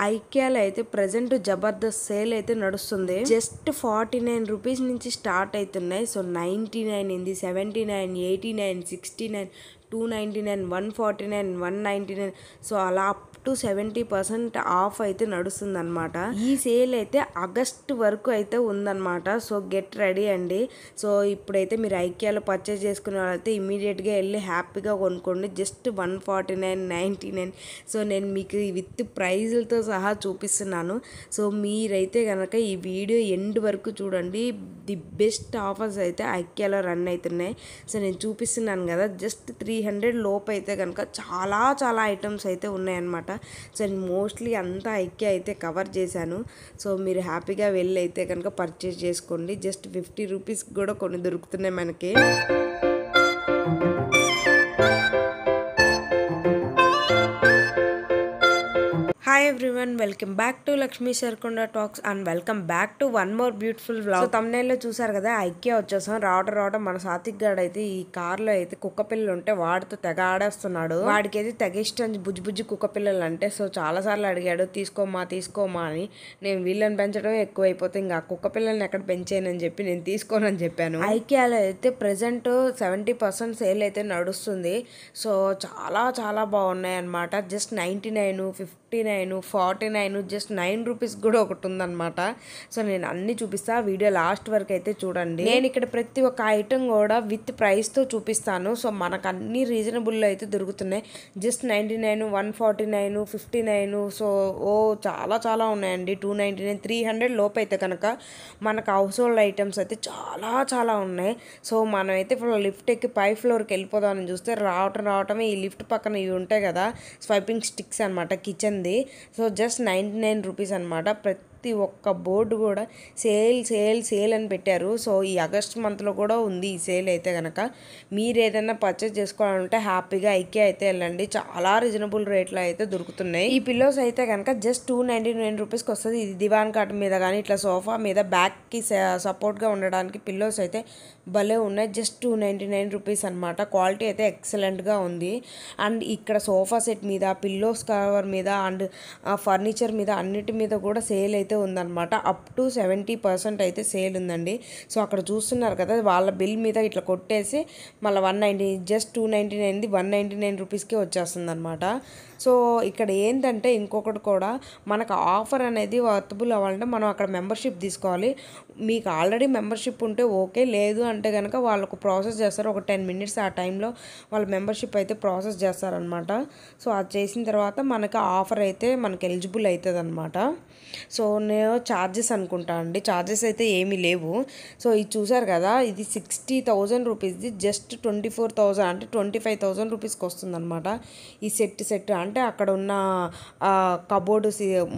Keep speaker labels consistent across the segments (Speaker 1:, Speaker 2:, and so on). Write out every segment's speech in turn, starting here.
Speaker 1: ఐకియాలో అయితే present Jabardasth sale అయితే నడుస్తుంది. జస్ట్ 49 రూపీస్ నుంచి స్టార్ట్ అవుతున్నాయి. సో 99 ఉంది, 79, 89, 69, 299, 149, 199. సో అలా అప్ టు 70% ఆఫ్ అయితే నడుస్తుంది అనమాట. ఈ సేల్ అయితే ఆగస్ట్ వరకు అయితే ఉందన్నమాట. సో గెట్ రెడీ అండి. సో ఇప్పుడైతే మీరు ఐకియాలో పర్చేస్ చేసుకునే వాళ్ళైతే ఇమీడియట్గా వెళ్ళి హ్యాపీగా కొనుక్కోండి. జస్ట్ 149.99. సో నేను మీకు విత్ ప్రైజులతో సహా చూపిస్తున్నాను. సో మీరైతే కనుక ఈ వీడియో ఎండ్ వరకు చూడండి. ది బెస్ట్ ఆఫర్స్ అయితే ఐకియాలో రన్ అవుతున్నాయి. సో నేను చూపిస్తున్నాను కదా, జస్ట్ 300 లోపు అయితే కనుక చాలా చాలా ఐటమ్స్ అయితే ఉన్నాయన్నమాట. సో నేను మోస్ట్లీ అంతా ఐకియా అయితే కవర్ చేశాను. సో మీరు హ్యాపీగా వెళ్ళి అయితే కనుక పర్చేస్ చేసుకోండి. జస్ట్ 50 రూపీస్ కూడా కొన్ని దొరుకుతున్నాయి మనకి. Hi everyone, welcome back to Lakshmi Sarkonda talks and welcome back to one more beautiful vlog. So తమ్నైల్లో చూసారు కదా, ఐకియా వచ్చేసాం. రావటం మన సాత్విక్ గాడు అయితే ఈ కార్లో అయితే కుక్క పిల్లలు ఉంటే వాడితో తెగ ఆడేస్తున్నాడు. వాడికి అయితే తెగ ఇష్టం బుజ్జి కుక్క పిల్లలు అంటే. సో చాలా సార్లు అడిగాడు తీసుకోమా అని. నేను వీళ్ళని పెంచడమే ఎక్కువైపోతే ఇంకా కుక్క పిల్లల్ని ఎక్కడ పెంచానని చెప్పి నేను తీసుకోనని చెప్పాను. ఐకియాలో అయితే ప్రెసెంట్ 70% సేల్ అయితే నడుస్తుంది. సో చాలా చాలా బాగున్నాయి అనమాట. జస్ట్ 99, 59, 49, జస్ట్ 9 రూపీస్ కూడా ఒకటి ఉందన్నమాట. సో నేను అన్ని చూపిస్తా, వీడియో లాస్ట్ వరకు అయితే చూడండి. నేను ఇక్కడ ప్రతి ఒక్క ఐటమ్ కూడా విత్ ప్రైస్తో చూపిస్తాను. సో మనకు అన్ని రీజనబుల్లో అయితే దొరుకుతున్నాయి. జస్ట్ 99, 149, 59. సో చాలా చాలా ఉన్నాయండి. 299, 300 లోపు అయితే కనుక మనకు హౌస్ హోల్డ్ ఐటమ్స్ అయితే చాలా చాలా ఉన్నాయి. సో మనం అయితే లిఫ్ట్ ఎక్కి పై ఫ్లోర్కి వెళ్ళిపోదామని చూస్తే రావటమే ఈ లిఫ్ట్ పక్కన ఇవి ఉంటాయి కదా, స్వైపింగ్ స్టిక్స్ అనమాట, కిచెన్ది. సో జస్ట్ 99 రూపీస్ అనమాట. ప్రతి ఒక్క బోర్డు కూడా సేల్ అని పెట్టారు. సో ఈ ఆగస్ట్ మంత్లో కూడా ఉంది ఈ సేల్ అయితే కనుక. మీరు ఏదైనా పర్చేస్ చేసుకోవాలంటే హ్యాపీగా ఐకియా అయితే వెళ్ళండి. చాలా రీజనబుల్ రేట్లో అయితే దొరుకుతున్నాయి. ఈ పిల్లోస్ అయితే కనుక జస్ట్ 299 రూపీస్కి వస్తుంది. ఇది దివాన్ కాట్ మీద కానీ ఇట్లా సోఫా మీద బ్యాక్కి సపోర్ట్గా ఉండడానికి పిల్లోస్ అయితే భలే ఉన్నాయి. జస్ట్ 299 రూపీస్ అనమాట. క్వాలిటీ అయితే ఎక్సలెంట్గా ఉంది. అండ్ ఇక్కడ సోఫా సెట్ మీద, పిల్లోస్ కవర్ మీద అండ్ ఫర్నిచర్ మీద అన్నిటి మీద కూడా సేల్ అయితే ఉందన్నమాట. అప్ టు 70% అయితే సేల్ ఉందండి. సో అక్కడ చూస్తున్నారు కదా, వాళ్ళ బిల్ మీద ఇట్లా కొట్టేసి మళ్ళీ 190, జస్ట్ 299, 199 రూపీస్కే వచ్చేస్తుంది అనమాట. సో ఇక్కడ ఏంటంటే ఇంకొకటి కూడా, మనకు ఆఫర్ అనేది వర్తబుల్ అవ్వాలంటే మనం అక్కడ మెంబర్షిప్ తీసుకోవాలి. మీకు ఆల్రెడీ మెంబర్షిప్ ఉంటే ఓకే, లేదు అంటే కనుక వాళ్ళకు ప్రాసెస్ చేస్తారు. ఒక 10 minutes ఆ టైంలో వాళ్ళ మెంబర్షిప్ అయితే ప్రాసెస్ చేస్తారనమాట. సో అది చేసిన తర్వాత మనకు ఆఫర్ అయితే మనకు ఎలిజిబుల్ అవుతుంది అనమాట. సో నేను ఛార్జెస్ అనుకుంటా అండి, ఛార్జెస్ అయితే ఏమీ లేవు. సో ఇది చూసారు కదా, ఇది 60,000 రూపీస్ది జస్ట్ 24,000 అంటే 25,000 రూపీస్కి వస్తుంది అనమాట. ఈ సెట్ అంటే అక్కడ ఉన్న కబోర్డు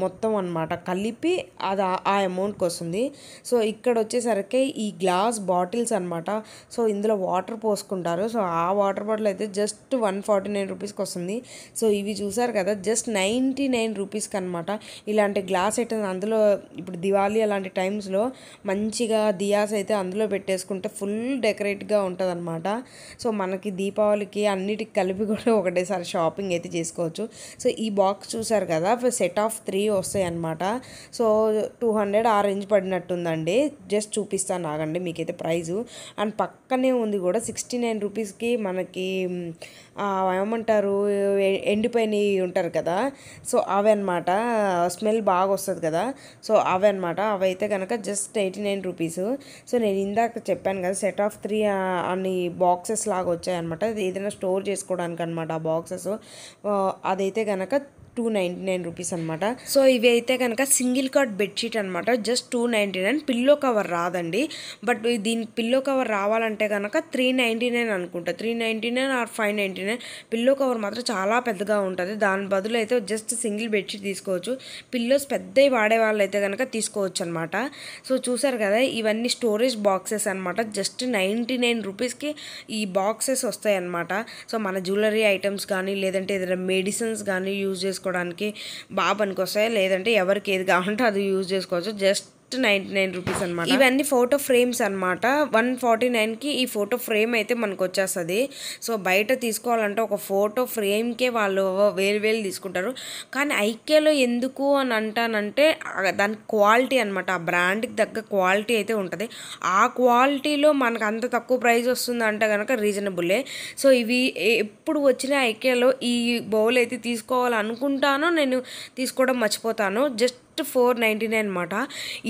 Speaker 1: మొత్తం అనమాట కలిపి అది ఆ అమౌంట్కి వస్తుంది. సో ఇక్కడ వచ్చేసరికి ఈ గ్లాస్ బాటిల్స్ అనమాట. సో ఇందులో వాటర్ పోసుకుంటారు. సో ఆ వాటర్ బాటిల్ అయితే జస్ట్ 149 రూపీస్కి వస్తుంది. సో ఇవి చూసారు కదా, జస్ట్ 99 రూపీస్కి అనమాట. ఇలాంటి గ్లాస్ ఐటమ్స్ అందులో ఇప్పుడు దివాళీ అలాంటి టైమ్స్లో మంచిగా దియాస్ అయితే అందులో పెట్టేసుకుంటే ఫుల్ డెకరేట్గా ఉంటుంది అనమాట. సో మనకి దీపావళికి అన్నిటికి కలిపి కూడా ఒకటేసారి షాపింగ్ అయితే చేసుకోవచ్చు. సో ఈ బాక్స్ చూసారు కదా, సెట్ ఆఫ్ 3 వస్తాయి అనమాట. సో 200 ఆ రేంజ్ పడినట్టుందండి. జస్ట్ చూపిస్తాను ఆగండి మీకైతే ప్రైజు. అండ్ పక్కనే ఉంది కూడా 69 రూపీస్కి మనకి ఏమంటారు, ఎండిపోయినవి ఉంటారు కదా, సో అవి అనమాట. స్మెల్ బాగా వస్తుంది కదా, సో అవి అనమాట. అవి అయితే కనుక జస్ట్ 89 రూపీస్. సో నేను ఇందాక చెప్పాను కదా, సెట్ ఆఫ్ 3 అన్ని బాక్సెస్ లాగా వచ్చాయన్నమాట. ఏదైనా స్టోర్ చేసుకోవడానికి అనమాట ఆ బాక్సెస్. అదైతే కనుక 299 రూపీస్ అనమాట. సో ఇవి అయితే కనుక సింగిల్ కాట్ బెడ్షీట్ అనమాట. జస్ట్ 299. పిల్లో కవర్ రాదండి, బట్ దీని పిల్లో కవర్ రావాలంటే కనుక 399 అనుకుంటా, 399 ఆర్ 599. పిల్లో కవర్ మాత్రం చాలా పెద్దగా ఉంటుంది. దాని బదులు అయితే జస్ట్ సింగిల్ బెడ్షీట్ తీసుకోవచ్చు. పిల్లోస్ పెద్దవి వాడే వాళ్ళు అయితే కనుక తీసుకోవచ్చు అనమాట. సో చూసారు కదా, ఇవన్నీ స్టోరేజ్ బాక్సెస్ అనమాట. జస్ట్ 99 రూపీస్కి ఈ బాక్సెస్ వస్తాయి అనమాట. సో మన జ్యువెలరీ ఐటమ్స్ కానీ లేదంటే ఏదైనా మెడిసిన్స్ కానీ యూజ్ చేసుకోవడానికి బాగా పనికొస్తాయి. లేదంటే ఎవరికి ఏది కావాలంటే అది యూజ్ చేసుకోవచ్చు. జస్ట్ ₹99 అనమాట. ఇవన్నీ ఫోటో ఫ్రేమ్స్ అనమాట. 149కి ఈ ఫోటో ఫ్రేమ్ అయితే మనకు వచ్చేస్తుంది. సో బయట తీసుకోవాలంటే ఒక ఫోటో ఫ్రేమ్కే వాళ్ళు వేలు తీసుకుంటారు. కానీ ఐకేలో ఎందుకు అని అంటానంటే దాని క్వాలిటీ అనమాట. ఆ బ్రాండ్కి తగ్గ క్వాలిటీ అయితే ఉంటుంది. ఆ క్వాలిటీలో మనకు అంత తక్కువ ప్రైస్ వస్తుంది అంటే కనుక రీజనబుల్లే. సో ఇవి ఎప్పుడు వచ్చిన ఐకేలో ఈ బౌల్ అయితే తీసుకోవాలనుకుంటానో నేను తీసుకోవడం మర్చిపోతాను. జస్ట్ $499 అనమాట.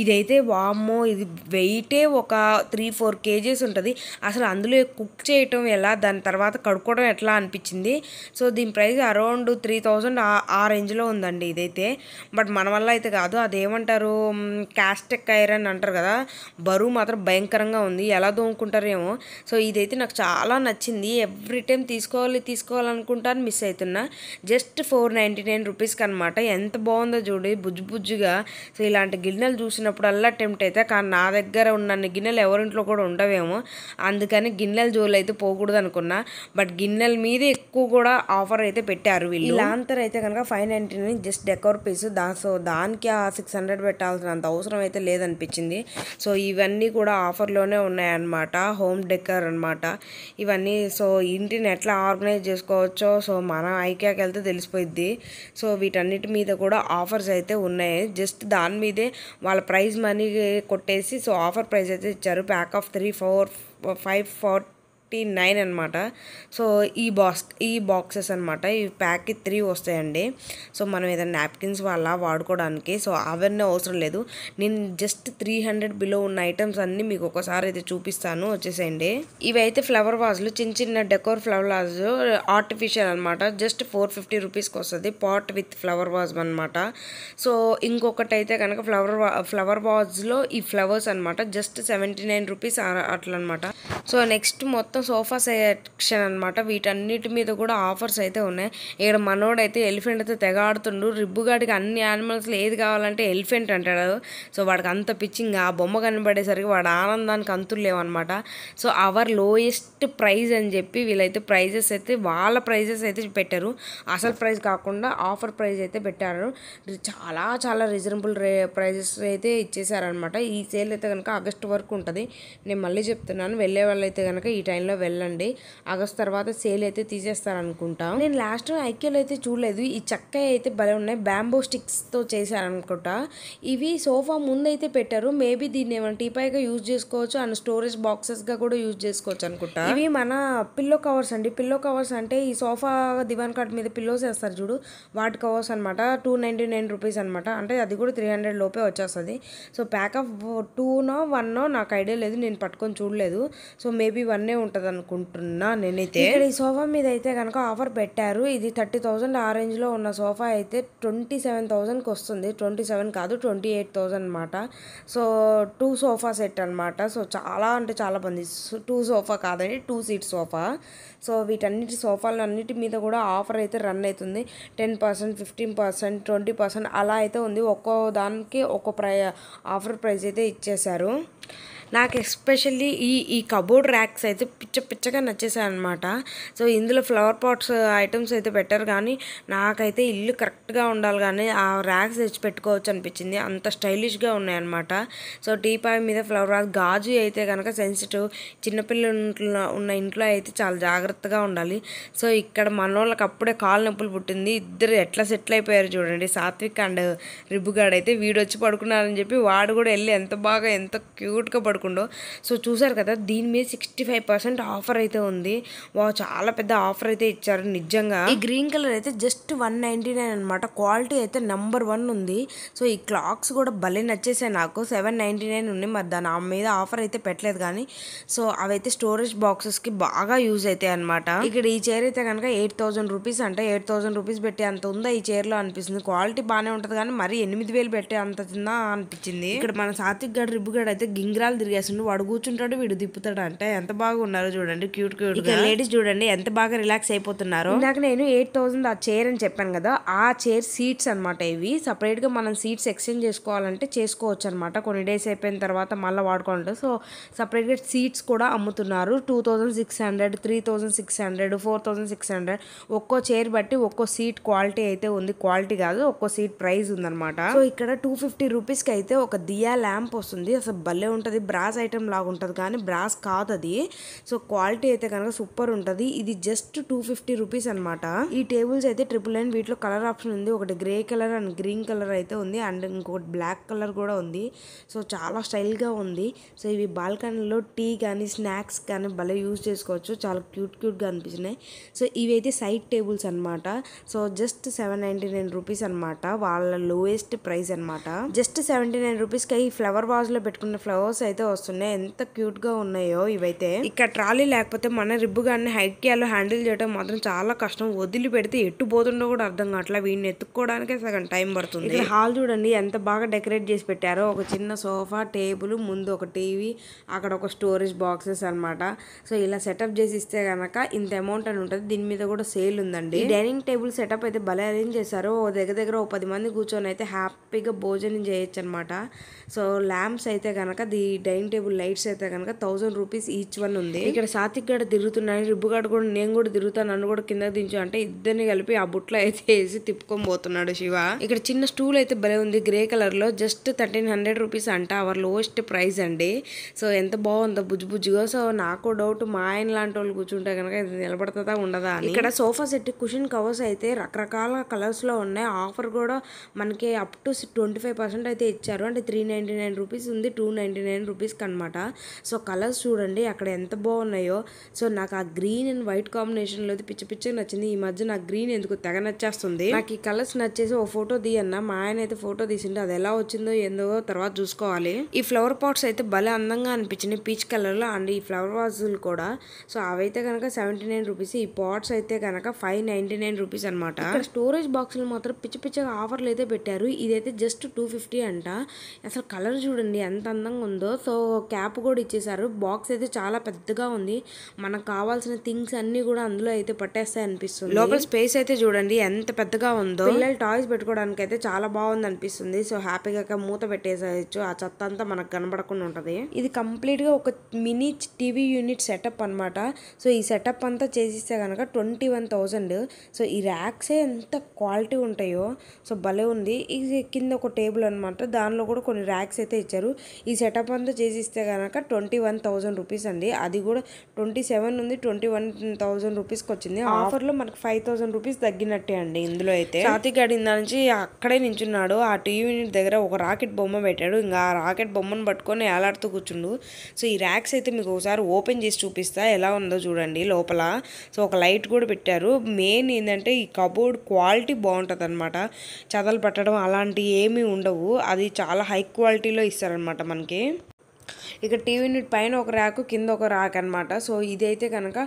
Speaker 1: ఇదైతే వామ్మో, ఇది వెయిటే ఒక 3-4 kgs ఉంటుంది. అసలు అందులో కుక్ చేయటం ఎలా, దాని తర్వాత కడుక్కోవడం ఎట్లా అనిపించింది. సో దీని ప్రైస్ అరౌండ్ 3000 ఆ రేంజ్లో ఉందండి ఇదైతే. బట్ మన వల్ల అయితే కాదు. అదేమంటారు, క్యాస్టెక్ ఐరన్ అంటారు కదా, బరువు మాత్రం భయంకరంగా ఉంది. ఎలా దోముకుంటారేమో. సో ఇదైతే నాకు చాలా నచ్చింది. ఎవ్రీ టైం తీసుకోవాలనుకుంటాను, మిస్ అవుతున్నా. జస్ట్ $499 అనమాట. ఎంత బాగుందో చూడు, బుజ్జుగా. సో ఇలాంటి గిన్నెలు చూసినప్పుడల్లా టెంప్ట్ అయితే, కానీ నా దగ్గర ఉన్న గిన్నెలు ఎవరింట్లో కూడా ఉండవేమో, అందుకని గిన్నెల జోలు అయితే పోకూడదు అనుకున్నా. బట్ గిన్నెల మీద ఎక్కువ కూడా ఆఫర్ అయితే పెట్టారు వీళ్ళు. లాంతర్ అయితే కనుక $599 జస్ట్ డెకోర్ పీస్. సో దానికి ఆ 600 పెట్టాల్సినంత అవసరం అయితే లేదనిపించింది. సో ఇవన్నీ కూడా ఆఫర్లోనే ఉన్నాయన్నమాట. హోమ్ డెకర్ అనమాట ఇవన్నీ. సో ఇంటిని ఎట్లా ఆర్గనైజ్ చేసుకోవచ్చో సో మన ఐకియాకి వెళ్తే తెలిసిపోయిద్ది. సో వీటన్నిటి మీద కూడా ఆఫర్స్ అయితే ఉన్నాయి. జస్ట్ దాని మీదే వాళ్ళ ప్రైస్ మనీ కొట్టేసి సో ఆఫర్ ప్రైస్ అయితే ఇచ్చారు. ప్యాక్ ఆఫ్ 3, 4, 549 అనమాట. సో ఈ బాక్సెస్ అనమాట. ఈ ప్యాక్కి 3 వస్తాయండి. సో మనం ఏదైనా నాప్కిన్స్ వాళ్ళ వాడుకోవడానికి. సో అవన్నీ అవసరం లేదు. నేను జస్ట్ 300 బిలో ఉన్న ఐటమ్స్ అన్నీ మీకు ఒకసారి అయితే చూపిస్తాను, వచ్చేసేయండి. ఇవైతే ఫ్లవర్ వాజ్లు, చిన్న డెకోర్ ఫ్లవర్ వాజ్, ఆర్టిఫిషియల్ అనమాట. జస్ట్ ₹450కి వస్తుంది. పాట్ విత్ ఫ్లవర్ వాజ్ అనమాట. సో ఇంకొకటి అయితే కనుక ఫ్లవర్ వాజ్లో ఈ ఫ్లవర్స్ అనమాట. జస్ట్ $79 అట్లా అనమాట. సో నెక్స్ట్ మొత్తం సోఫా సెక్షన్ అనమాట. వీటన్నిటి మీద కూడా ఆఫర్స్ అయితే ఉన్నాయి. ఇక్కడ మనోడైతే ఎలిఫెంట్ అయితే తెగ ఆడుతుండు. రిబ్బుగాడికి అన్ని యానిమల్స్లో ఏది కావాలంటే ఎలిఫెంట్ అంటాడు. సో వాడికి అంత పిచ్చింగ్. ఆ బొమ్మ కనబడేసరికి వాడు ఆనందానికి అంతులు లేవన్నమాట. సో అవర్ లోయెస్ట్ ప్రైజ్ అని చెప్పి వీళ్ళైతే వాళ్ళ ప్రైజెస్ అయితే పెట్టారు. అసలు ప్రైస్ కాకుండా ఆఫర్ ప్రైస్ అయితే పెట్టారు. చాలా రీజనబుల్ ప్రైజెస్ అయితే ఇచ్చేసారనమాట. ఈ సేల్ అయితే కనుక ఆగస్ట్ వరకు ఉంటుంది. నేను మళ్ళీ చెప్తున్నాను, వెళ్ళే వాళ్ళైతే కనుక ఈ టైంలో వెళ్ళండి. ఆగస్ట్ తర్వాత సేల్ అయితే తీసేస్తారనుకుంటా. నేను లాస్ట్ ఐక్యూలో అయితే చూడలేదు. ఈ చెక్క అయితే భలే ఉన్నాయి. బ్యాంబో స్టిక్స్తో చేశారనుకుంటా. ఇవి సోఫా ముందైతే పెట్టారు. మేబీ దీన్ని ఏమైనా టీపాయ్గా యూజ్ చేసుకోవచ్చు అండ్ స్టోరేజ్ బాక్సెస్గా కూడా యూజ్ చేసుకోవచ్చు అనుకుంటా. ఇవి మన పిల్లో కవర్స్ అండి. పిల్లో కవర్స్ అంటే ఈ సోఫా దివాన్ కాట్ మీద పిల్లోస్ వేస్తారు చూడు, వాటి కవర్స్ అనమాట. $299 అనమాట. అంటే అది కూడా 300 లోపే వచ్చేస్తుంది. సో ప్యాక్ ఆఫ్ 2నో 1నో నాకు ఐడియా లేదు, నేను పట్టుకొని చూడలేదు. సో మేబీ 1 ఉంటుంది అనుకుంటున్నా నేనైతే. ఇక్కడ ఈ సోఫా మీద అయితే కనుక ఆఫర్ పెట్టారు. ఇది 30,000 ఆ రేంజ్లో ఉన్న సోఫా అయితే 27,000కి వస్తుంది. 27 కాదు 28,000 అనమాట. సో 2 సోఫా సెట్ అనమాట. సో చాలా అంటే చాలా బాగుంది. 2 సోఫా కాదండి, 2 సీట్ సోఫా. సో వీటన్నిటి సోఫాలు అన్నిటి మీద కూడా ఆఫర్ అయితే రన్ అవుతుంది. 10%, 15%, 20% అలా అయితే ఉంది. ఒక్కో దానికి ఒక్కో ఆఫర్ ప్రైస్ అయితే ఇచ్చేశారు. నాకు ఎస్పెషల్లీ ఈ కబోర్డ్ ర్యాక్స్ అయితే పిచ్చగా నచ్చేసాయి అనమాట. సో ఇందులో ఫ్లవర్ పాట్స్ ఐటమ్స్ అయితే పెట్టారు, కానీ నాకైతే ఇల్లు కరెక్ట్గా ఉండాలి కానీ ఆ ర్యాక్స్ తెచ్చి పెట్టుకోవచ్చు అనిపించింది. అంత స్టైలిష్గా ఉన్నాయన్నమాట. సో టీపాయ్ మీద ఫ్లవర్ వాజ్, గాజు అయితే కనుక సెన్సిటివ్, చిన్నపిల్లలు ఉన్న ఇంట్లో అయితే చాలా జాగ్రత్తగా ఉండాలి. సో ఇక్కడ మనోళ్ళకి అప్పుడే కాలు నొప్పులు పుట్టింది. ఇద్దరు ఎట్లా సెటిల్ అయిపోయారు చూడండి. సాత్విక్ అండ్ రిబ్బుగాడు అయితే వీడొచ్చి పడుకున్నారని చెప్పి వాడు కూడా వెళ్ళి ఎంత క్యూట్గా పడుకుందో. సో చూసారు కదా, దీని మీద 65% ఆఫర్ అయితే ఉంది. చాలా పెద్ద ఆఫర్ అయితే ఇచ్చారు నిజంగా. ఈ గ్రీన్ కలర్ అయితే జస్ట్ $199 అనమాట. క్వాలిటీ అయితే నెంబర్ 1 ఉంది. సో ఈ క్లాక్స్ కూడా భలే నచ్చేసాయి నాకు. $799 ఉంది. మరి దాని మీద ఆఫర్ అయితే పెట్టలేదు కానీ. సో అవైతే స్టోరేజ్ బాక్సెస్కి బాగా యూజ్ అవుతాయి అనమాట. ఇక్కడ ఈ చైర్ అయితే కనుక $8,000 అంటే $8,000 పెట్టి అంత ఉందా ఈ చైర్లో అనిపిస్తుంది. క్వాలిటీ బాగానే ఉంటుంది కానీ మరి 8,000 పెట్టి అంత తిందా అనిపించింది. ఇక్కడ మన సాత్విక్ గడ్ రిబ్బుగడ్ అయితే గింగ్రాలు తిరిగేస్తుండు, వాడు కూర్చుంటాడు వీడు తిప్పుతాడు అంటే ఎంత బాగా ఉన్నారో చూడండి, క్యూట్ క్యూట్. ఇక లేడీస్ చూడండి ఎంత బాగా రిలాక్స్ అయిపోతున్నారు. ఇందాక నేను 8,000 ఆ చైర్ అని చెప్పాను కదా, ఆ చైర్ సీట్స్ అనమాట ఇవి. సపరేట్ గా మనం సీట్స్ ఎక్స్చేంజ్ చేసుకోవాలంటే చేసుకోవచ్చు అనమాట, కొన్ని డేస్ అయిపోయిన తర్వాత మళ్ళీ వాడుకోవాలి. సో సపరేట్ గా సీట్స్ కూడా అమ్ముతున్నారు. 2,600, 3,600, 4,600 ఒక్కో చైర్ బట్టి ఒక్కో సీట్ క్వాలిటీ అయితే ఉంది. క్వాలిటీ కాదు, ఒక్కో సీట్ ప్రైస్ ఉందన్నమాట. సో ఇక్కడ 250 రూపీస్కి అయితే ఒక దియా ల్యాంప్ వస్తుంది. అసలు భలే ఉంటుంది, బ్రాస్ ఐటమ్ లాగా ఉంటుంది కానీ బ్రాస్ కాదు అది. సో క్వాలిటీ అయితే కనుక సూపర్ ఉంటుంది. ఇది జస్ట్ 250 రూపీస్ అనమాట. ఈ టేబుల్స్ అయితే 999. వీటిలో కలర్ ఆప్షన్ ఉంది, ఒకటి grey colour and green colour అయితే ఉంది, అండ్ ఇంకొకటి బ్లాక్ కలర్ కూడా ఉంది. సో చాలా స్టైల్గా ఉంది. సో ఇవి బాల్కనీలో టీ కానీ స్నాక్స్ కానీ భలే యూజ్ చేసుకోవచ్చు, చాలా క్యూట్గా అనిపించినాయి. సో ఇవి అయితే సైడ్ టేబుల్స్ అనమాట. సో జస్ట్ 799 రూపీస్ అనమాట, వాళ్ళ లోయెస్ట్ ప్రైస్ అనమాట. జస్ట్ 79 రూపీస్కి ఈ ఫ్లవర్ వాజ్ లో పెట్టుకున్న ఫ్లవర్స్ అయితే వస్తున్నాయి, ఎంత క్యూట్గా ఉన్నాయో ఇవైతే. ఇక్కడ ట్రాలీ లేకపోతే మన రిబ్బుగాన్ని హైక్యాలో హ్యాండిల్ చేయడం మాత్రం చాలా కష్టం, వదిలి పెడితే ఎట్టు పోతుండో కూడా అర్థం కావట్లా, వీడిని ఎత్తుక్కోవడానికే సగం టైం పడుతుంది. ఇక్కడ హాల్ చూడండి ఎంత బాగా డెకరేట్ చేసి పెట్టారో, ఒక చిన్న సోఫా, టేబుల్, ముందు ఒక టీవీ, అక్కడ ఒక స్టోరేజ్ బాక్సెస్ అనమాట. సో ఇలా సెటప్ చేసి ఇస్తే కనుక ఇంత అమౌంట్ అని ఉంటుంది. దీని మీద కూడా సేల్ ఉందండి. డైనింగ్ టేబుల్ సెటప్ అయితే భలే అరేంజ్ చేశారు. దగ్గర ఓ 10 మంది కూర్చొని అయితే హ్యాపీగా భోజనం చేయొచ్చు అనమాట. సో ల్యాంప్స్ అయితే కనుక డైనింగ్ టేబుల్ లైట్స్ అయితే కనుక 1000 రూపీస్ ఈచ్ వన్ ఉంది. ఇక్కడ సాత్విక్ గడ తిరుగుతున్నాడు, రిబ్బుగాడు కూడా నేను కూడా తిరుగుతాను, నన్ను కూడా కింద దించు అంటే ఇద్దరిని కలిపి ఆ బుట్లో అయితే వేసి తిప్పుకొని పోతున్నాడు శివ. ఇక్కడ చిన్న స్టూల్ అయితే భలే ఉంది, గ్రే కలర్ లో, జస్ట్ 1300 రూపీస్ అంట, అవర్ లోయెస్ట్ ప్రైస్ అండి. సో ఎంత బాగుందో బుజ్జుగా. సో నాకు డౌట్, మా ఆయన లాంటి వాళ్ళు కూర్చుంటే కనుక ఇది నిలబడుతుందా ఉండదా అని. ఇక్కడ సోఫా సెట్ కుషన్ కవర్స్ అయితే రకరకాల కలర్స్ లో ఉన్నాయి. ఆఫర్ కూడా మనకి అప్ టు 25% అయితే ఇచ్చారు, అంటే 399 రూపీస్ ఉంది 299 రూపీస్కి అనమాట. సో కలర్స్ చూడండి అక్కడ ఎంత బాగున్నాయో. సో నాకు ఆ గ్రీన్ అండ్ వైట్ కాంబినేషన్లో పిచ్చగా నచ్చింది. ఈ మధ్య నాకు గ్రీన్ ఎందుకు తెగ నచ్చేస్తుంది. నాకు ఈ కలర్స్ నచ్చేసి ఓ ఫోటో తీయన్నా, మా ఆయన అయితే ఫోటో తీసిండే, అది ఎలా వచ్చిందో ఏందో తర్వాత చూసుకోవాలి. ఈ ఫ్లవర్ పాట్స్ అయితే భలే అందంగా అనిపించినాయి పీచ్ కలర్లో, అండ్ ఈ ఫ్లవర్ వాజులు కూడా. సో అవైతే కనుక 79 రూపీస్, ఈ పాట్స్ అయితే కనుక 599 రూపీస్ అనమాట. ఇక్కడ స్టోరేజ్ బాక్సులు మాత్రం పిచ్చగా ఆఫర్లు అయితే పెట్టారు. ఇదైతే జస్ట్ 250 అంట. అసలు కలర్ చూడండి ఎంత అందంగా ఉందో. సో క్యాప్ కూడా ఇచ్చేసారు. బాక్స్ అయితే చాలా పెద్దగా ఉంది, మనకు కావాల్సిన థింగ్స్ అన్ని కూడా అందులో అయితే పట్టేస్తాయి అనిపిస్తుంది. లోపల స్పేస్ అయితే చూడండి ఎంత పెద్దగా ఉందో. పిల్లలు టాయ్స్ పెట్టుకోవడానికి అయితే చాలా బాగుంది అనిపిస్తుంది. సో హ్యాపీగా మూత పెట్టేసేయచ్చు, ఆ చెత్త అంతా మనకు కనబడకుండా ఉంటది. ఇది కంప్లీట్ గా ఒక మినీ టీవీ యూనిట్ సెటప్ అనమాట. సో ఈ సెటప్ అంతా చేసిస్తే కనుక 21,000. సో ఈ ర్యాక్సే ఎంత క్వాలిటీ ఉంటాయో. సో భలే ఉంది. ఇది కింద ఒక టేబుల్ అనమాట, దానిలో కూడా కొన్ని ర్యాక్స్ అయితే ఇచ్చారు. ఈ సెటప్ అంతా చేసిస్తే కనుక 21,000 రూపీస్ అండి. అది కూడా 27 ఉంది, 21,000 రూపీస్కి వచ్చింది. ఆఫర్లో మనకు 5,000 రూపీస్ తగ్గినట్టే అండి ఇందులో అయితే. సాత్విక్ గాడి నుంచి అక్కడే నించున్నాడు, ఆ టీవీ యూనిట్ దగ్గర ఒక రాకెట్ బొమ్మ పెట్టాడు, ఇంకా ఆ రాకెట్ బొమ్మను పట్టుకొని ఏలాడుతూ కూర్చుండు. సో ఈ ర్యాక్స్ అయితే మీకు ఒకసారి ఓపెన్ చేసి చూపిస్తా ఎలా ఉందో చూడండి లోపల. సో ఒక లైట్ కూడా పెట్టారు. మెయిన్ ఏంటంటే ఈ కబోర్డ్ క్వాలిటీ బాగుంటుంది అనమాట, చదలు పట్టడం అలాంటివి ఏమీ ఉండవు, అది చాలా హై క్వాలిటీలో ఇస్తారనమాట మనకి. ఇక టీవీ యూనిట్ పైన ఒక ర్యాక్, కింద ఒక ర్యాక్ అనమాట. సో ఇదైతే కనుక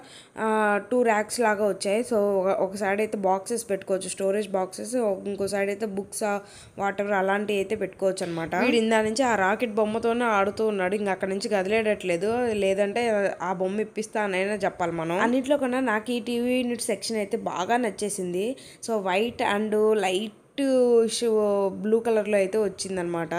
Speaker 1: 2 ర్యాక్స్ లాగా వచ్చాయి. సో ఒక సైడ్ అయితే బాక్సెస్ పెట్టుకోవచ్చు, స్టోరేజ్ బాక్సెస్, ఇంకో సైడ్ అయితే బుక్స్, వాటర్ అలాంటివి అయితే పెట్టుకోవచ్చు అనమాట. వీడు ఇందా నుంచి ఆ రాకెట్ బొమ్మతోనే ఆడుతూ ఉన్నాడు, ఇంకా అక్కడ నుంచి కదిలేయట్లేదు, లేదంటే ఆ బొమ్మ ఇప్పిస్తానైనా చెప్పాలి మనం. అన్నింటిలో కన్నా నాకు ఈ టీవీ యూనిట్ సెక్షన్ అయితే బాగా నచ్చేసింది. So white and light blue కలర్లో అయితే వచ్చిందనమాట.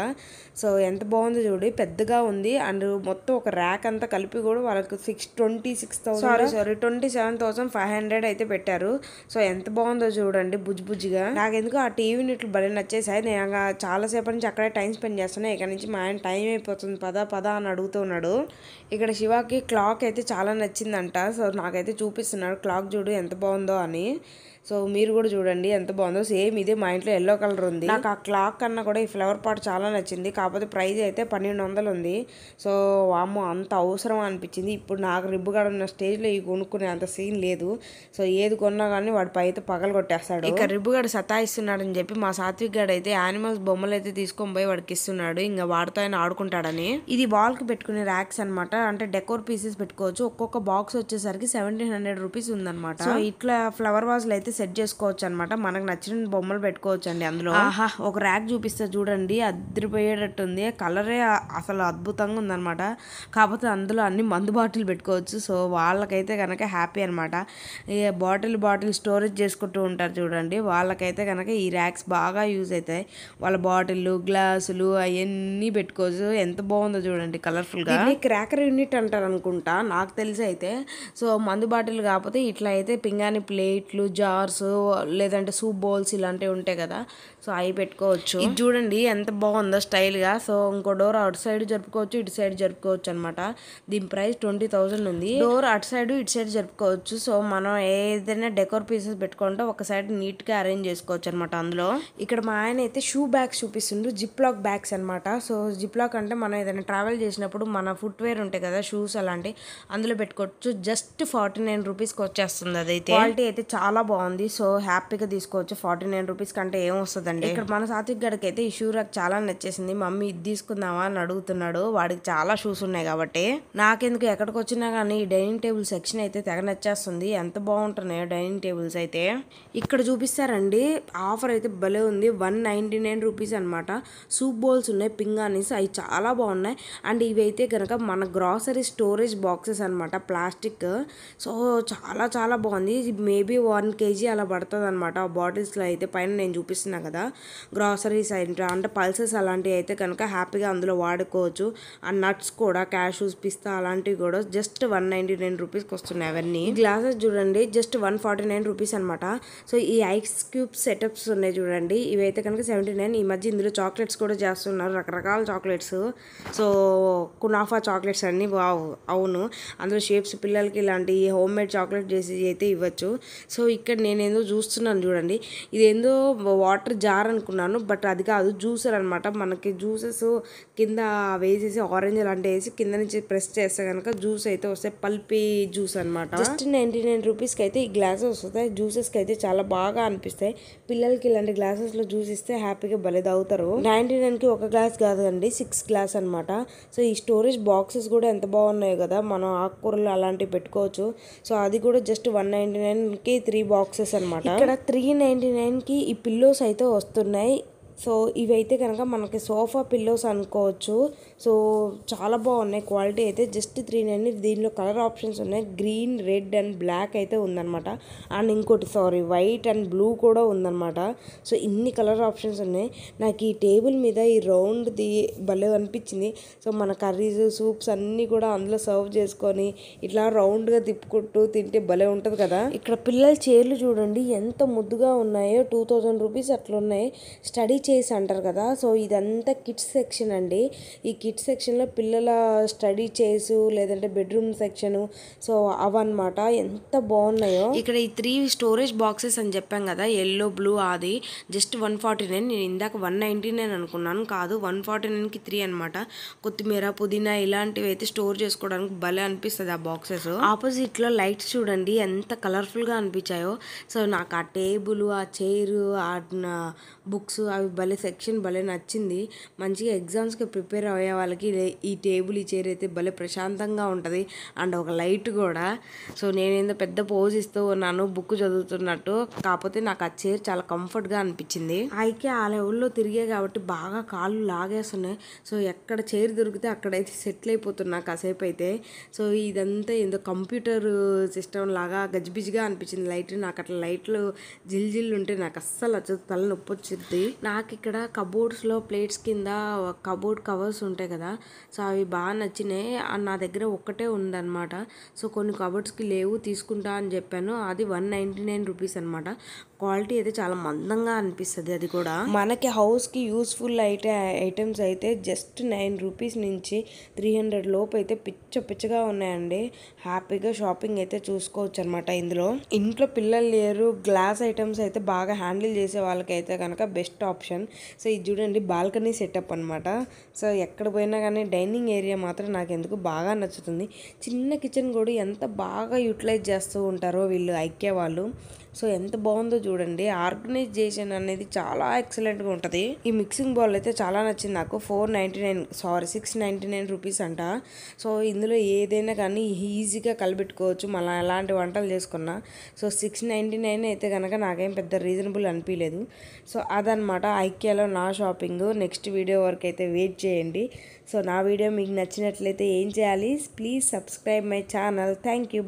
Speaker 1: సో ఎంత బాగుందో చూడండి, పెద్దగా ఉంది, అండ్ మొత్తం ఒక ర్యాక్ అంతా కలిపి కూడా వాళ్ళకి 27,500 అయితే పెట్టారు. సో ఎంత బాగుందో చూడండి బుజ్జిగా. నాకెందుకు ఆ టీవీ యూనిట్లు భలే నచ్చేసాయి. నేను చాలాసేపటి నుంచి అక్కడే టైం స్పెండ్ చేస్తున్నాను. ఇక్కడ నుంచి మా ఆయన టైం అయిపోతుంది పదా అని అడుగుతున్నాడు. ఇక్కడ శివాకి క్లాక్ అయితే చాలా నచ్చిందంట. సో నాకైతే చూపిస్తున్నాడు, క్లాక్ చూడు ఎంత బాగుందో అని. సో మీరు కూడా చూడండి ఎంత బాగుందో. సేమ్ ఇదే మా ఇంట్లో ఎల్లో కలర్ ఉంది. నాకు ఆ క్లాక్ కన్నా కూడా ఈ ఫ్లవర్ పాట్ చాలా నచ్చింది, కాకపోతే ప్రైస్ అయితే 1,200 ఉంది. సో వామ్మో అంత అవసరం అనిపించింది. ఇప్పుడు నాకు రిబ్బుగాడు ఉన్న స్టేజ్లో ఈ కొనుక్కునే అంత సీన్ లేదు. సో ఏది కొన్నా కానీ వాడి పై అయితే పగలు కొట్టేస్తాడు. ఇక రిబ్బుగాడు సతాయిస్తున్నాడు అని చెప్పి మా సాత్విక్ గాడు అయితే యానిమల్స్ బొమ్మలు అయితే తీసుకొని పోయి వాడికి ఇస్తున్నాడు, ఇంకా వాడితో ఆయన ఆడుకుంటాడని. ఇది వాల్ కి పెట్టుకునే ర్యాక్స్ అనమాట, అంటే డెకోర్ పీసెస్ పెట్టుకోవచ్చు. ఒక్కొక్క బాక్స్ వచ్చేసరికి 1,700 రూపీస్ ఉందన్నమాట. సో ఇట్లా ఫ్లవర్ వాజ్లు అయితే సెట్ చేసుకోవచ్చు అనమాట. మనకు నచ్చిన బొమ్మలు పెట్టుకోవచ్చు అండి అందులో. ఆహా, ఒక ర్యాక్ చూపిస్తే చూడండి, అద్దరిపోయేటట్టుంది. కలరే అసలు అద్భుతంగా ఉందన్నమాట. కాకపోతే అందులో అన్ని మందు బాటిల్ పెట్టుకోవచ్చు. సో వాళ్ళకైతే కనుక హ్యాపీ అనమాట. బాటిల్ స్టోరేజ్ చేసుకుంటూ ఉంటారు చూడండి, వాళ్ళకైతే కనుక ఈ ర్యాక్స్ బాగా యూజ్ అవుతాయి. వాళ్ళ బాటిల్లు, గ్లాసులు అవన్నీ పెట్టుకోవచ్చు. ఎంత బాగుందో చూడండి, కలర్ఫుల్గా. క్రాకర్ యూనిట్ అంటారు అనుకుంటా, నాకు తెలిసి అయితే. సో మందు బాటిల్ కాకపోతే ఇట్లా అయితే పింగాణి ప్లేట్లు, జార్స్, లేదంటే సూప్ బౌల్స్ ఇలాంటివి ఉంటాయి కదా, సో అవి పెట్టుకోవచ్చు. ఇది చూడండి ఎంత బాగుందో స్టైల్గా. సో ఇంకో డోర్ అటు సైడ్ జరుపుకోవచ్చు, ఇటు సైడ్ జరుపుకోవచ్చు అనమాట. దీని ప్రైస్ 20,000 ఉంది. డోర్ అటు సైడ్ ఇటు సైడ్ జరుపుకోవచ్చు. సో మనం ఏదైనా డెకోర్ పీసెస్ పెట్టుకుంటే ఒక సైడ్ నీట్గా అరేంజ్ చేసుకోవచ్చు అనమాట. అందులో ఇక్కడ మా ఆయన అయితే షూ బ్యాగ్స్ చూపిస్తుండ్రు, జిప్ లాక్ బ్యాగ్స్ అనమాట. సో జిప్ లాక్ అంటే మనం ఏదైనా ట్రావెల్ చేసినప్పుడు మన ఫుట్వేర్ ఉంటాయి కదా, షూస్ అలాంటి, అందులో పెట్టుకోవచ్చు. జస్ట్ 49 రూపీస్కి వచ్చేస్తుంది. అదైతే క్వాలిటీ అయితే చాలా బాగుంది. సో హ్యాపీగా తీసుకోవచ్చు. 49 రూపీస్ కంటే ఏం వస్తుందండి. ఇక్కడ మన సాత్విక్ గడికి అయితే ఈ షూ ర్యాక్ చాలా నచ్చేసింది. మమ్మీ ఇది తీసుకుందామా అని అడుగుతున్నాడు. వాడికి చాలా షూస్ ఉన్నాయి కాబట్టి. నాకెందుకు ఎక్కడికి వచ్చినా కానీ ఈ డైనింగ్ టేబుల్ సెక్షన్ అయితే తెగ నచ్చేస్తుంది. ఎంత బాగుంటున్నాయో డైనింగ్ టేబుల్స్ అయితే. ఇక్కడ చూపిస్తారండి, ఆఫర్ అయితే భలే ఉంది. 199 రూపీస్ అనమాట. సూప్ బౌల్స్ ఉన్నాయి, పింగానీస్, అవి చాలా బాగున్నాయి. అండ్ ఇవి అయితే కనుక మన గ్రాసరీ స్టోరేజ్ బాక్సెస్ అనమాట, ప్లాస్టిక్. సో చాలా చాలా బాగుంది. ఇది మేబీ 1 kg అలా పడుతుంది అనమాట. ఆ బాటిల్స్లో అయితే పైన నేను చూపిస్తున్నా కదా, గ్రాసరీస్ అంటే పల్సెస్ అలాంటివి అయితే కనుక హ్యాపీగా అందులో వాడుకోవచ్చు. ఆ నట్స్ కూడా, క్యాషూస్, పిస్తా అలాంటివి కూడా జస్ట్ 199 రూపీస్కి వస్తున్నాయి అవన్నీ. గ్లాసెస్ చూడండి, జస్ట్ 149 రూపీస్ అనమాట. సో ఈ ఐస్ క్యూబ్ సెటప్స్ ఉన్నాయి చూడండి, ఇవైతే కనుక 79. ఈ మధ్య ఇందులో చాక్లెట్స్ కూడా చేస్తున్నారు, రకరకాల చాక్లెట్స్. సో కునాఫా చాక్లెట్స్ అన్ని అవును, అందులో షేప్స్ పిల్లలకి ఇలాంటి హోమ్ మేడ్ చాక్లెట్ చేసి అయితే ఇవ్వచ్చు. సో ఇక్కడ నేనేందో చూస్తున్నాను చూడండి, ఇదేందో వాటర్ జార్ అనుకున్నాను, బట్ అది కాదు, జ్యూసర్ అనమాట. మనకి జ్యూసెస్ కింద వేసేసి ఆరెంజ్ అలాంటివి వేసి కింద నుంచి ప్రెస్ చేస్తే కనుక జ్యూస్ అయితే వస్తాయి, పల్పీ జ్యూస్ అనమాట. జస్ట్ 99 రూపీస్కి అయితే ఈ గ్లాసెస్ వస్తాయి. జ్యూసెస్కి అయితే చాలా బాగా అనిపిస్తాయి. పిల్లలకి ఇలాంటి గ్లాసెస్లో జ్యూస్ ఇస్తే హ్యాపీగా భలే తాగుతారు. 99కి ఒక గ్లాస్ కాదండి, 6 గ్లాస్ అనమాట. సో ఈ స్టోరేజ్ బాక్సెస్ కూడా ఎంత బాగున్నాయి కదా, మనం ఆకుకూరలు అలాంటివి పెట్టుకోవచ్చు. సో అది కూడా జస్ట్ 199కి 3 బాక్సెస్ అనమాట. ఇక్కడ 399కి ఈ పిల్లోస్ అయితే వస్తున్నాయి. సో ఇవైతే కనుక మనకి సోఫా పిల్లోస్ అనుకోవచ్చు. సో చాలా బాగున్నాయి, క్వాలిటీ అయితే జస్ట్ 390. దీనిలో కలర్ ఆప్షన్స్ ఉన్నాయి, గ్రీన్, రెడ్ అండ్ బ్లాక్ అయితే ఉందన్నమాట. అండ్ ఇంకోటి వైట్ అండ్ బ్లూ కూడా ఉందన్నమాట. సో ఇన్ని కలర్ ఆప్షన్స్ ఉన్నాయి. నాకు ఈ టేబుల్ మీద ఈ రౌండ్ది భలే అనిపించింది. సో మన కర్రీస్, సూప్స్ అన్నీ కూడా అందులో సర్వ్ చేసుకొని ఇట్లా రౌండ్గా తిప్పుకుంటూ తింటే భలే ఉంటుంది కదా. ఇక్కడ పిల్లల చైర్లు చూడండి ఎంత ముద్దుగా ఉన్నాయో, 2000 రూపీస్ అట్లా ఉన్నాయి. స్టడీ చైర్స్ అంటారు కదా. సో ఇదంతా కిడ్స్ సెక్షన్ అండి. ఈ కిడ్స్ సెక్షన్లో పిల్లల స్టడీ చైర్స్, లేదంటే బెడ్రూమ్ సెక్షన్, సో అవన్నమాట. ఎంత బాగున్నాయో. ఇక్కడ ఈ 3 స్టోరేజ్ బాక్సెస్ అని చెప్పాం కదా, ఎల్లో, బ్లూ, అది జస్ట్ 149. నేను ఇందాక 199 అనుకున్నాను, కాదు 149కి 3 అనమాట. కొత్తిమీర, పుదీనా ఇలాంటివి అయితే స్టోర్ చేసుకోవడానికి భలే అనిపిస్తుంది ఆ బాక్సెస్. ఆపోజిట్ లో లైట్స్ చూడండి ఎంత కలర్ఫుల్ గా అనిపించాయో. సో నాకు ఆ టేబుల్, ఆ చైర్, ఆ బుక్స్ అవి భలే సెక్షన్ భలే నచ్చింది. మంచిగా ఎగ్జామ్స్కి ప్రిపేర్ అయ్యే వాళ్ళకి ఈ టేబుల్, ఈ చైర్ అయితే భలే ప్రశాంతంగా ఉంటుంది. అండ్ ఒక లైట్ కూడా. సో నేనేందో పెద్ద పోజ్ ఇస్తూ ఉన్నాను బుక్ చదువుతున్నట్టు, కాకపోతే నాకు ఆ చైర్ చాలా కంఫర్ట్గా అనిపించింది. అయితే ఆ లెవెల్లో తిరిగే కాబట్టి బాగా కాళ్ళు లాగేస్తున్నాయి. సో ఎక్కడ చైర్ దొరికితే అక్కడైతే సెటిల్ అయిపోతున్నా కాసేపు అయితే. సో ఇదంతా ఏందో కంప్యూటర్ సిస్టమ్ లాగా గజిబిజిగా అనిపించింది లైట్. నాకు అట్లా లైట్లు జిల్ ఉంటే నాకు అస్సలు తల నొప్పి వచ్చింది. నాకు ఇక్కడ కబోర్డ్స్లో ప్లేట్స్ కింద కబోర్డ్ కవర్స్ ఉంటాయి కదా, సో అవి బాగా నచ్చినాయి. నా దగ్గర ఒక్కటే ఉందన్నమాట. సో కొన్ని కబోర్డ్స్కి లేవు, తీసుకుంటా అని చెప్పాను. అది 199 రూపీస్ అనమాట. క్వాలిటీ అయితే చాలా మందంగా అనిపిస్తుంది. అది కూడా మనకి హౌస్కి యూస్ఫుల్ ఐటమ్స్ అయితే జస్ట్ 9 రూపీస్ నుంచి 300 లోపు అయితే పిచ్చగా ఉన్నాయండి. హ్యాపీగా షాపింగ్ అయితే చూసుకోవచ్చు అనమాట. ఇంట్లో పిల్లలు లేరు, గ్లాస్ ఐటమ్స్ అయితే బాగా హ్యాండిల్ చేసే వాళ్ళకైతే కనుక బెస్ట్ ఆప్షన్. సో ఇది చూడండి బాల్కనీ సెటప్ అనమాట. సో ఎక్కడ పోయినా కానీ డైనింగ్ ఏరియా మాత్రం నాకు ఎందుకు బాగా నచ్చుతుంది. చిన్న కిచెన్ కూడా ఎంత బాగా యూటిలైజ్ చేస్తూ ఉంటారో వీళ్ళు ఐక్య వాళ్ళు. సో ఎంత బాగుందో చూడండి. ఆర్గనైజేషన్ అనేది చాలా ఎక్సలెంట్గా ఉంటుంది. ఈ మిక్సింగ్ బౌల్ అయితే చాలా నచ్చింది నాకు. 699 రూపీస్ అంట. సో ఇందులో ఏదైనా కానీ ఈజీగా కలిపెట్టుకోవచ్చు. మళ్ళీ ఎలాంటి వంటలు చేసుకున్నా. సో 699 అయితే కనుక నాకేం పెద్ద రీజనబుల్ అనిపించలేదు. సో అదనమాట ఐకియాలో నా షాపింగ్. నెక్స్ట్ వీడియో వరకు అయితే వెయిట్ చేయండి. సో నా వీడియో మీకు నచ్చినట్లయితే ఏం చేయాలి? Please subscribe my channel. Thank you.